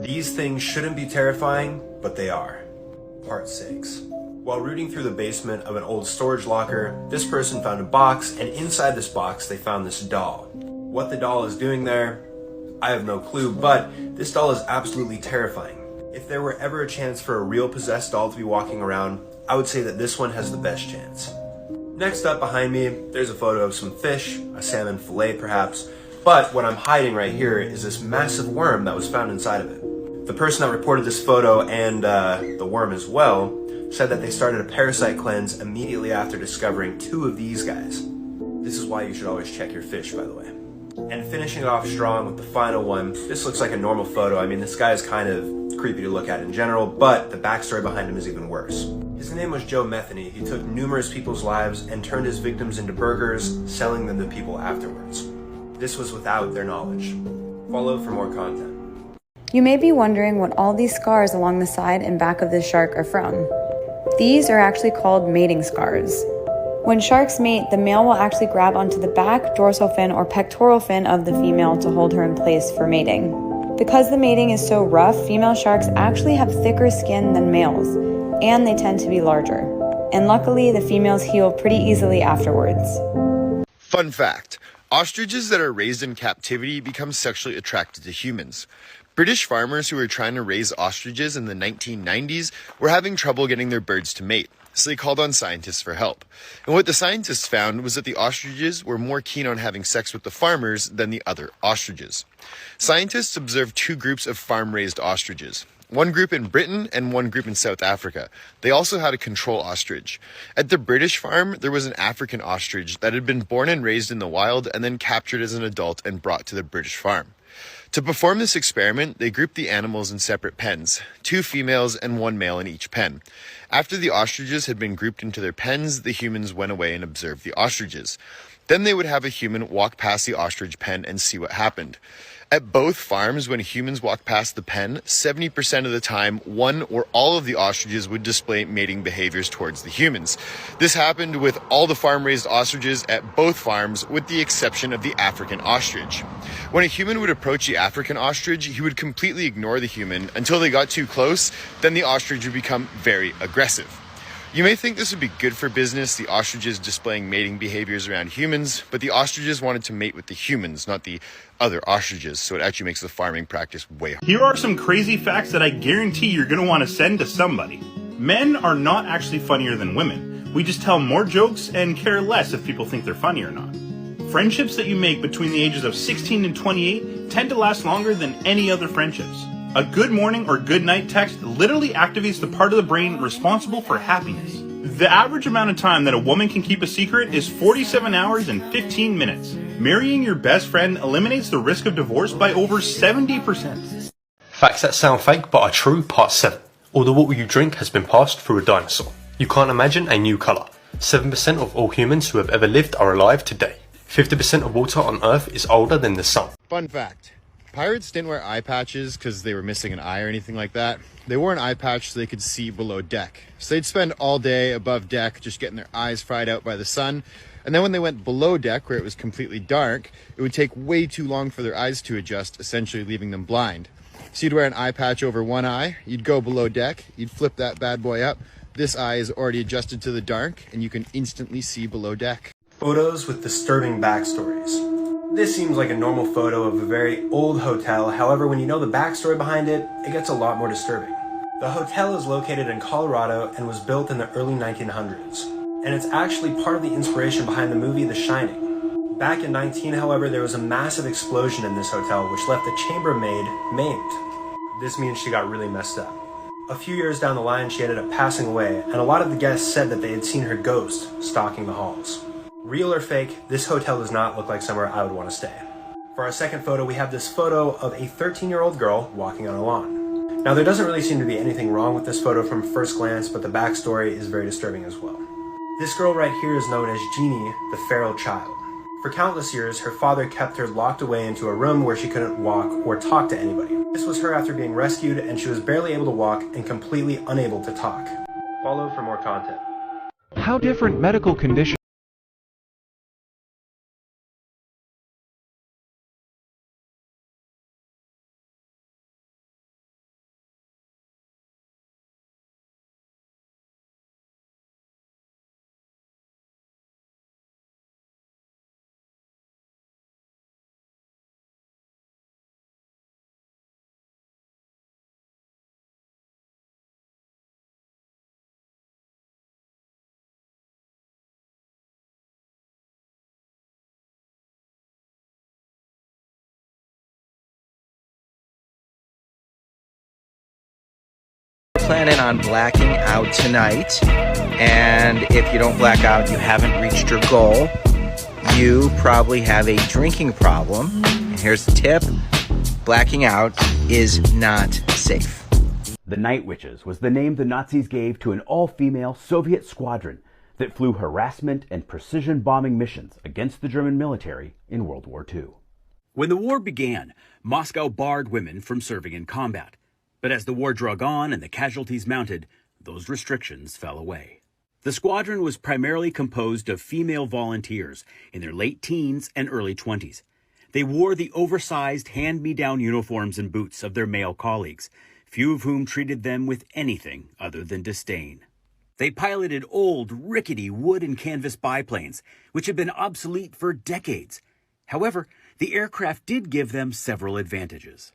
These things shouldn't be terrifying, but they are. Part 6. While rooting through the basement of an old storage locker, this person found a box, and inside this box they found this doll. What the doll is doing there, I have no clue, but this doll is absolutely terrifying. If there were ever a chance for a real possessed doll to be walking around, I would say that this one has the best chance. Next up behind me, there's a photo of some fish, a salmon fillet perhaps, but what I'm hiding right here is this massive worm that was found inside of it. The person that reported this photo and the worm as well said that they started a parasite cleanse immediately after discovering 2 of these guys. This is why you should always check your fish, by the way. And finishing it off strong with the final one, this looks like a normal photo. I mean, this guy is kind of creepy to look at in general, but the backstory behind him is even worse. His name was Joe Metheny. He took numerous people's lives and turned his victims into burgers, selling them to people afterwards. This was without their knowledge. Follow for more content. You may be wondering what all these scars along the side and back of this shark are from. These are actually called mating scars. When sharks mate, the male will actually grab onto the back, dorsal fin, or pectoral fin of the female to hold her in place for mating. Because the mating is so rough, female sharks actually have thicker skin than males, and they tend to be larger. And luckily, the females heal pretty easily afterwards. Fun fact, ostriches that are raised in captivity become sexually attracted to humans. British farmers who were trying to raise ostriches in the 1990s were having trouble getting their birds to mate, so they called on scientists for help. And what the scientists found was that the ostriches were more keen on having sex with the farmers than the other ostriches. Scientists observed 2 groups of farm-raised ostriches. One group in Britain and one group in South Africa. They also had a control ostrich. At the British farm, there was an African ostrich that had been born and raised in the wild and then captured as an adult and brought to the British farm. To perform this experiment, they grouped the animals in separate pens, 2 females and 1 male in each pen. After the ostriches had been grouped into their pens, the humans went away and observed the ostriches. Then they would have a human walk past the ostrich pen and see what happened. At both farms, when humans walked past the pen, 70% of the time, one or all of the ostriches would display mating behaviors towards the humans. This happened with all the farm-raised ostriches at both farms, with the exception of the African ostrich. When a human would approach the African ostrich, he would completely ignore the human until they got too close, then the ostrich would become very aggressive. You may think this would be good for business, the ostriches displaying mating behaviors around humans, but the ostriches wanted to mate with the humans, not the other ostriches, so it actually makes the farming practice way harder. Here are some crazy facts that I guarantee you're going to want to send to somebody. Men are not actually funnier than women. We just tell more jokes and care less if people think they're funny or not. Friendships that you make between the ages of 16 and 28 tend to last longer than any other friendships. A good morning or good night text literally activates the part of the brain responsible for happiness. The average amount of time that a woman can keep a secret is 47 hours and 15 minutes. Marrying your best friend eliminates the risk of divorce by over 70%. Facts that sound fake but are true, part 7. All the water you drink has been passed through a dinosaur. You can't imagine a new colour. 7% of all humans who have ever lived are alive today. 50% of water on Earth is older than the sun. Fun fact, pirates didn't wear eye patches because they were missing an eye or anything like that. They wore an eye patch so they could see below deck. So they'd spend all day above deck just getting their eyes fried out by the sun. And then when they went below deck, where it was completely dark, it would take way too long for their eyes to adjust, essentially leaving them blind. So you'd wear an eye patch over one eye, you'd go below deck, you'd flip that bad boy up. This eye is already adjusted to the dark, and you can instantly see below deck. Photos with disturbing backstories. This seems like a normal photo of a very old hotel. However, when you know the backstory behind it, it gets a lot more disturbing. The hotel is located in Colorado and was built in the early 1900s. And it's actually part of the inspiration behind the movie The Shining. Back in 19, however, there was a massive explosion in this hotel which left the chambermaid maimed. This means she got really messed up. A few years down the line, she ended up passing away, and a lot of the guests said that they had seen her ghost stalking the halls. Real or fake, this hotel does not look like somewhere I would want to stay. For our second photo, we have this photo of a 13-year-old girl walking on a lawn. Now, there doesn't really seem to be anything wrong with this photo from first glance, but the backstory is very disturbing as well. This girl right here is known as Jeannie, the feral child. For countless years, her father kept her locked away into a room where she couldn't walk or talk to anybody. This was her after being rescued, and she was barely able to walk and completely unable to talk. Follow for more content. How different medical conditions planning on blacking out tonight, and if you don't black out, you haven't reached your goal. You probably have a drinking problem. And here's the tip: blacking out is not safe. The Night Witches was the name the Nazis gave to an all-female Soviet squadron that flew harassment and precision bombing missions against the German military in World War II. When the war began, Moscow barred women from serving in combat. But as the war drug on and the casualties mounted, those restrictions fell away. The squadron was primarily composed of female volunteers in their late teens and early 20s. They wore the oversized hand-me-down uniforms and boots of their male colleagues, few of whom treated them with anything other than disdain. They piloted old, rickety wood and canvas biplanes, which had been obsolete for decades. However, the aircraft did give them several advantages.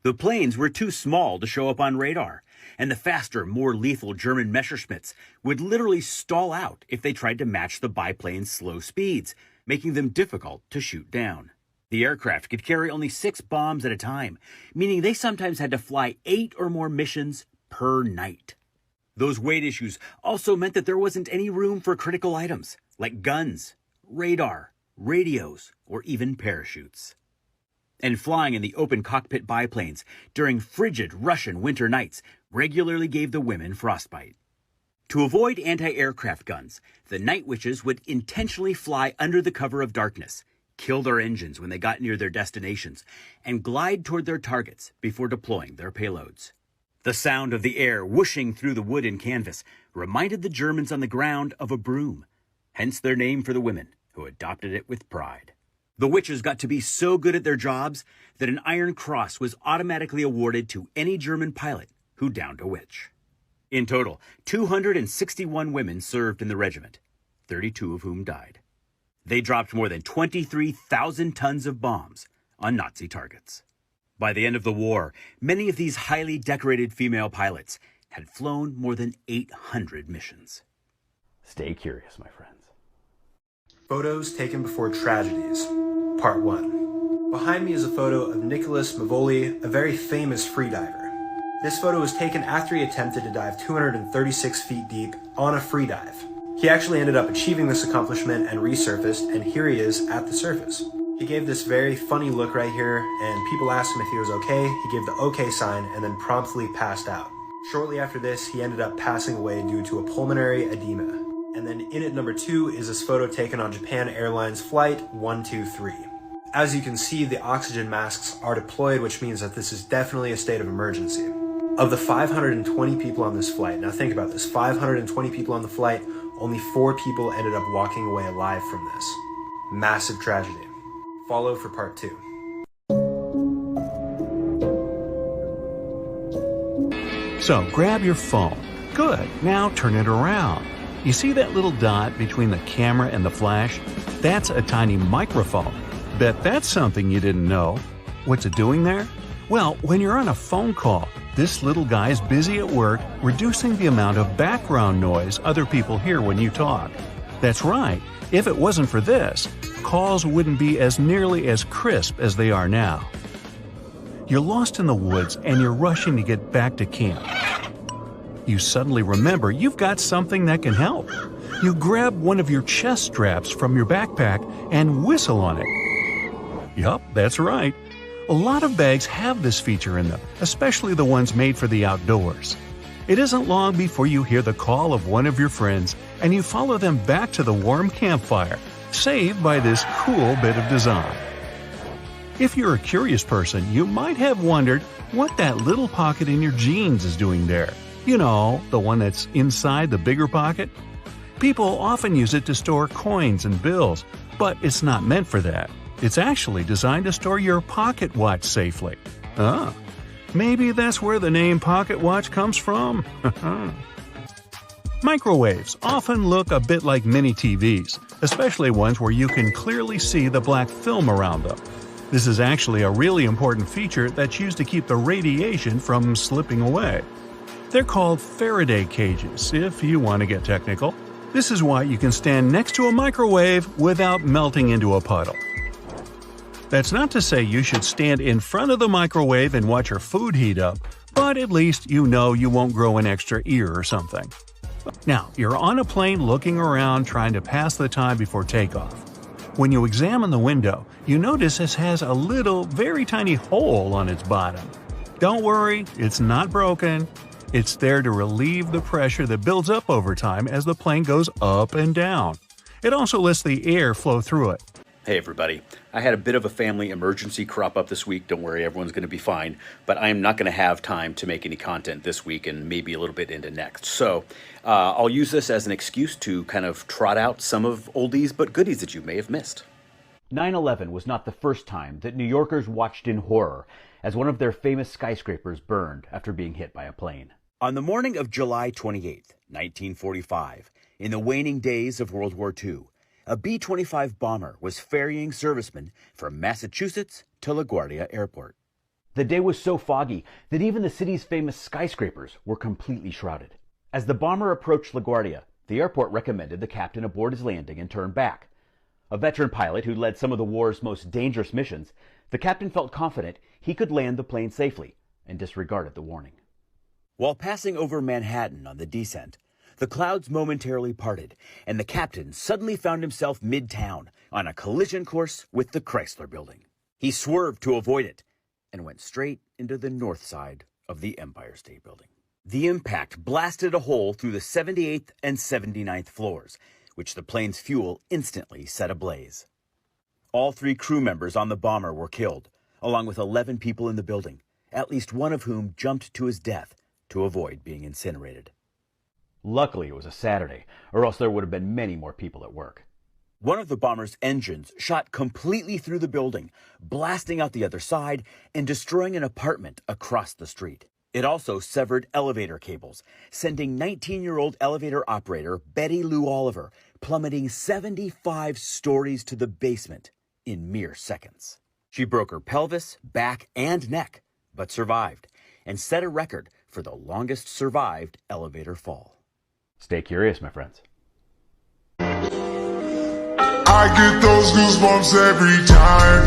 The planes were too small to show up on radar, and the faster, more lethal German Messerschmitts would literally stall out if they tried to match the biplane's slow speeds, making them difficult to shoot down. The aircraft could carry only 6 bombs at a time, meaning they sometimes had to fly 8 or more missions per night. Those weight issues also meant that there wasn't any room for critical items like guns, radar, radios, or even parachutes. And flying in the open cockpit biplanes during frigid Russian winter nights regularly gave the women frostbite. To avoid anti-aircraft guns, the Night Witches would intentionally fly under the cover of darkness, kill their engines when they got near their destinations, and glide toward their targets before deploying their payloads. The sound of the air whooshing through the wood and canvas reminded the Germans on the ground of a broom, hence their name for the women, who adopted it with pride. The witches got to be so good at their jobs that an Iron Cross was automatically awarded to any German pilot who downed a witch. In total, 261 women served in the regiment, 32 of whom died. They dropped more than 23,000 tons of bombs on Nazi targets. By the end of the war, many of these highly decorated female pilots had flown more than 800 missions. Stay curious, my friends. Photos taken before tragedies. Part 1. Behind me is a photo of Nicholas Mavoli, a very famous freediver. This photo was taken after he attempted to dive 236 feet deep on a free dive. He actually ended up achieving this accomplishment and resurfaced, and here he is at the surface. He gave this very funny look right here, and people asked him if he was okay. He gave the okay sign and then promptly passed out. Shortly after this, he ended up passing away due to a pulmonary edema. And then in at number 2 is this photo taken on Japan Airlines Flight 123. As you can see, the oxygen masks are deployed, which means that this is definitely a state of emergency. Of the 520 people on this flight, now think about this, 520 people on the flight, only 4 people ended up walking away alive from this. Massive tragedy. Follow for part 2. So grab your phone. Good, now turn it around. You see that little dot between the camera and the flash? That's a tiny microphone. Bet that's something you didn't know. What's it doing there? Well, when you're on a phone call, this little guy's busy at work reducing the amount of background noise other people hear when you talk. That's right, if it wasn't for this, calls wouldn't be as nearly as crisp as they are now. You're lost in the woods and you're rushing to get back to camp. You suddenly remember you've got something that can help. You grab one of your chest straps from your backpack and whistle on it. Yup, that's right. A lot of bags have this feature in them, especially the ones made for the outdoors. It isn't long before you hear the call of one of your friends and you follow them back to the warm campfire, saved by this cool bit of design. If you're a curious person, you might have wondered what that little pocket in your jeans is doing there. You know, the one that's inside the bigger pocket? People often use it to store coins and bills, but it's not meant for that. It's actually designed to store your pocket watch safely. Ah, maybe that's where the name pocket watch comes from. Microwaves often look a bit like mini TVs, especially ones where you can clearly see the black film around them. This is actually a really important feature that's used to keep the radiation from slipping away. They're called Faraday cages, if you want to get technical. This is why you can stand next to a microwave without melting into a puddle. That's not to say you should stand in front of the microwave and watch your food heat up, but at least you know you won't grow an extra ear or something. Now, you're on a plane looking around trying to pass the time before takeoff. When you examine the window, you notice this has a little, very tiny hole on its bottom. Don't worry, it's not broken. It's there to relieve the pressure that builds up over time as the plane goes up and down. It also lets the air flow through it. Hey everybody, I had a bit of a family emergency crop up this week. Don't worry, everyone's going to be fine. But I am not going to have time to make any content this week and maybe a little bit into next. So I'll use this as an excuse to kind of trot out some of oldies but goodies that you may have missed. 9/11 was not the first time that New Yorkers watched in horror as one of their famous skyscrapers burned after being hit by a plane. On the morning of July 28, 1945, in the waning days of World War II, a B-25 bomber was ferrying servicemen from Massachusetts to LaGuardia Airport. The day was so foggy that even the city's famous skyscrapers were completely shrouded. As the bomber approached LaGuardia, the airport recommended the captain aboard his landing and turn back. A veteran pilot who led some of the war's most dangerous missions, the captain felt confident he could land the plane safely and disregarded the warning. While passing over Manhattan on the descent, the clouds momentarily parted, and the captain suddenly found himself midtown on a collision course with the Chrysler Building. He swerved to avoid it and went straight into the north side of the Empire State Building. The impact blasted a hole through the 78th and 79th floors, which the plane's fuel instantly set ablaze. All 3 crew members on the bomber were killed, along with 11 people in the building, at least one of whom jumped to his death to avoid being incinerated. Luckily, it was a Saturday, or else there would have been many more people at work. One of the bomber's engines shot completely through the building, blasting out the other side and destroying an apartment across the street. It also severed elevator cables, sending 19-year-old elevator operator Betty Lou Oliver plummeting 75 stories to the basement in mere seconds. She broke her pelvis, back, and neck, but survived, and set a record for the longest survived elevator fall. Stay curious, my friends. I get those goosebumps every time.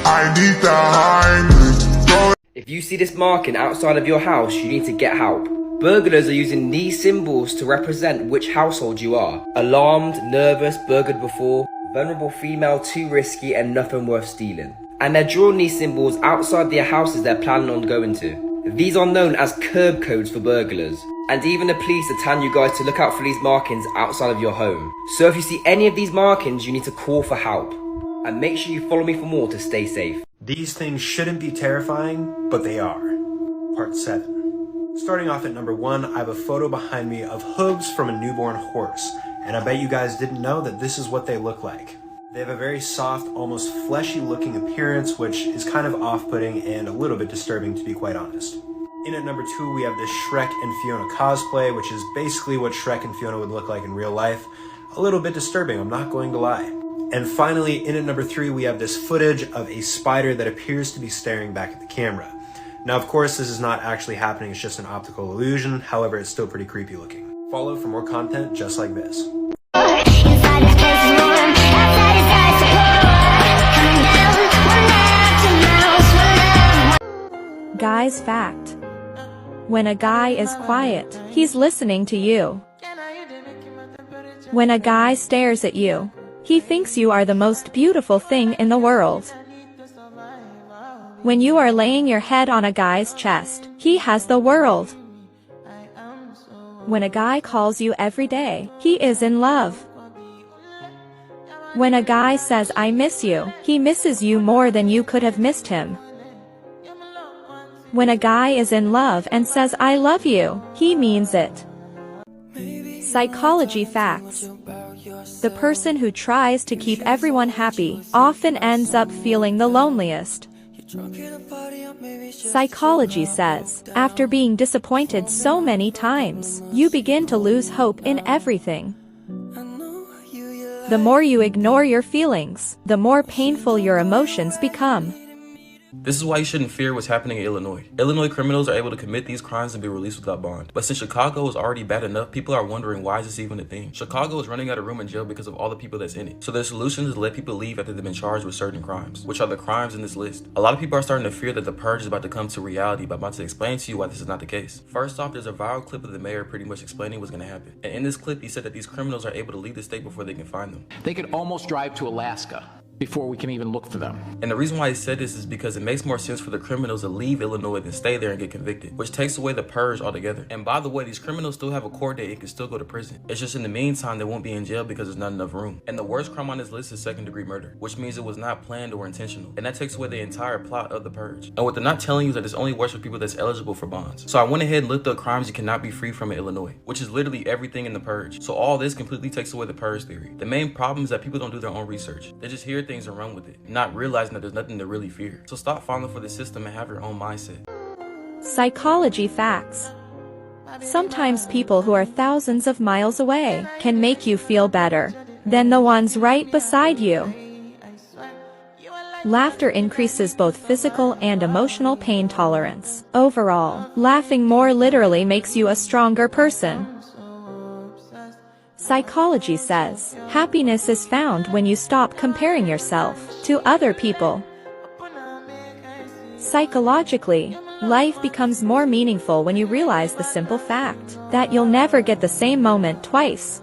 I need the Heimlich. If you see this marking outside of your house, you need to get help. Burglars are using these symbols to represent which household you are. Alarmed, nervous, burglared before, vulnerable female, too risky, and nothing worth stealing. And they're drawing these symbols outside their houses they're planning on going to. These are known as curb codes for burglars. And even the police are telling you guys to look out for these markings outside of your home. So if you see any of these markings, you need to call for help. And make sure you follow me for more to stay safe. These things shouldn't be terrifying, but they are. Part 7. Starting off at number 1, I have a photo behind me of hooves from a newborn horse. And I bet you guys didn't know that this is what they look like. They have a very soft, almost fleshy looking appearance, which is kind of off-putting and a little bit disturbing, to be quite honest. In at number 2, we have this Shrek and Fiona cosplay, which is basically what Shrek and Fiona would look like in real life. A little bit disturbing, I'm not going to lie. And finally, in at number 3, we have this footage of a spider that appears to be staring back at the camera. Now, of course, this is not actually happening, it's just an optical illusion. However, it's still pretty creepy looking. Follow for more content just like this. Guy's fact. When a guy is quiet, he's listening to you. When a guy stares at you, he thinks you are the most beautiful thing in the world. When you are laying your head on a guy's chest, he has the world. When a guy calls you every day, he is in love. When a guy says I miss you, he misses you more than you could have missed him. When a guy is in love and says I love you, he means it. Psychology facts. The person who tries to keep everyone happy often ends up feeling the loneliest. Psychology says, after being disappointed so many times, you begin to lose hope in everything. The more you ignore your feelings, the more painful your emotions become. This is why you shouldn't fear what's happening in Illinois. Illinois criminals are able to commit these crimes and be released without bond. But since Chicago is already bad enough, people are wondering why is this even a thing? Chicago is running out of room in jail because of all the people that's in it. So their solution is to let people leave after they've been charged with certain crimes, which are the crimes in this list. A lot of people are starting to fear that the purge is about to come to reality, but I'm about to explain to you why this is not the case. First off, there's a viral clip of the mayor pretty much explaining what's going to happen. And in this clip, he said that these criminals are able to leave the state before they can find them. They could almost drive to Alaska before we can even look for them. And the reason why he said this is because it makes more sense for the criminals to leave Illinois than stay there and get convicted, which takes away the purge altogether. And by the way, these criminals still have a court date and can still go to prison. It's just in the meantime, they won't be in jail because there's not enough room. And the worst crime on this list is second-degree murder, which means it was not planned or intentional. And that takes away the entire plot of the purge. And what they're not telling you is that this only works for people that's eligible for bonds. So I went ahead and looked up crimes you cannot be free from in Illinois, which is literally everything in the purge. So all this completely takes away the purge theory. The main problem is that people don't do their own research. They just hear things and run with it, not realizing that there's nothing to really fear. So stop falling for the system and have your own mindset. Psychology facts. Sometimes people who are thousands of miles away can make you feel better than the ones right beside you. Laughter increases both physical and emotional pain tolerance. Overall, laughing more literally makes you a stronger person. Psychology says, happiness is found when you stop comparing yourself to other people. Psychologically, life becomes more meaningful when you realize the simple fact that you'll never get the same moment twice.